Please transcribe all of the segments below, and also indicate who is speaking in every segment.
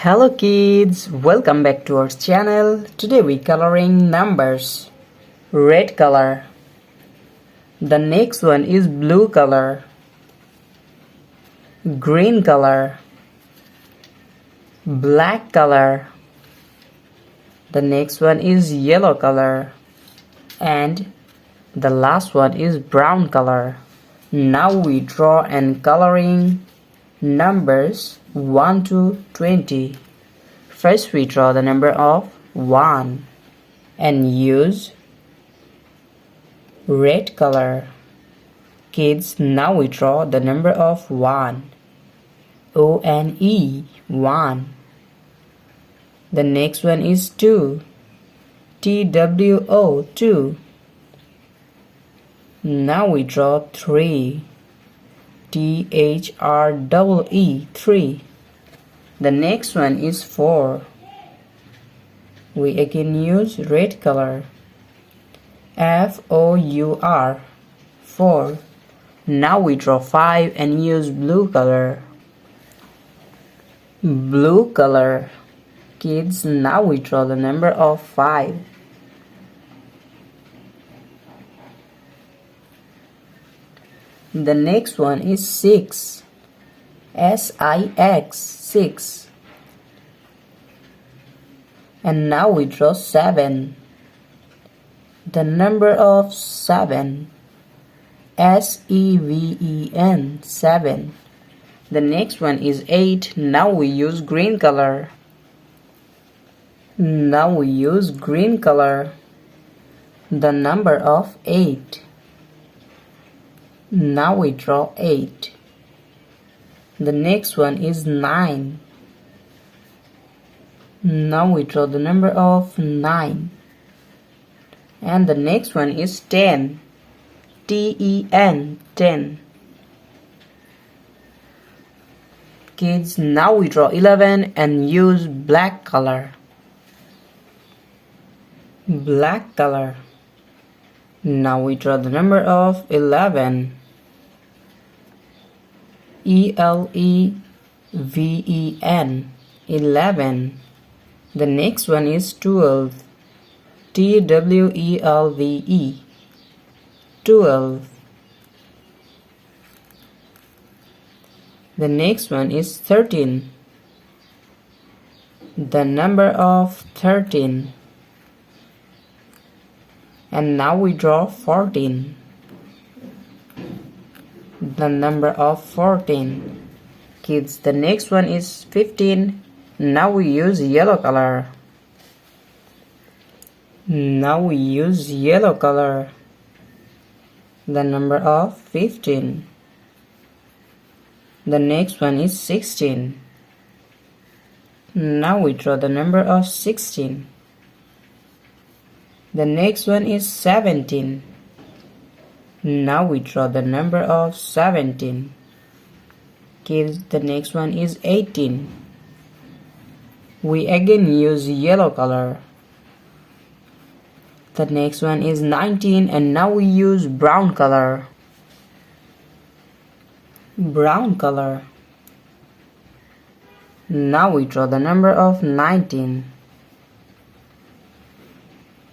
Speaker 1: Hello kids, welcome back to our channel. Today we coloring numbers. Red color. The next one is blue color. Green color. Black color. The next one is yellow color. And the last one is brown color. Now we draw and coloring numbers 1 to 20. First we draw the number of 1 and use red color. Kids, now we draw the number of 1. O-N-E, 1. The next one is 2. T-W-O, 2. Now we draw 3. T-H-R-E-E, 3. The next one is 4. We again use red color. F-O-U-R, 4. Now we draw 5 and use blue color. Blue color. Kids, now we draw the number of 5. The next one is 6. S-I-X, 6. And now we draw 7. The number of 7. S-E-V-E-N, 7. The next one is 8. Now we use green color. Now we use green color. The number of 8. Now we draw 8. The next one is 9. Now we draw the number of 9. And the next one is 10. T-E-N, 10. Kids, now we draw 11 and use black color. Black color. Now we draw the number of 11. E-L-E-V-E-N, 11. The next one is 12. T-W-E-L-V-E, 12. The next one is 13. The number of 13. And now we draw 14. The number of 14. Kids, the next one is 15. Now we use yellow color. Now we use yellow color. The number of 15. The next one is 16. Now we draw the number of 16. The next one is 17. Now we draw the number of 17. Kids, the next one is 18. We again use yellow color. The next one is 19 and now we use brown color. Brown color. Now we draw the number of 19.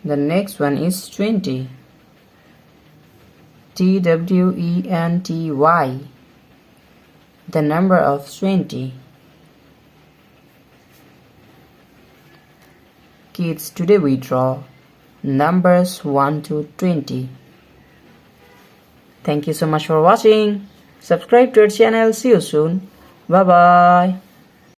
Speaker 1: The next one is 20. T-W-E-N-T-Y. The number of 20. Kids, today we draw numbers 1 to 20. Thank you so much for watching. Subscribe to our channel. See you soon. Bye bye.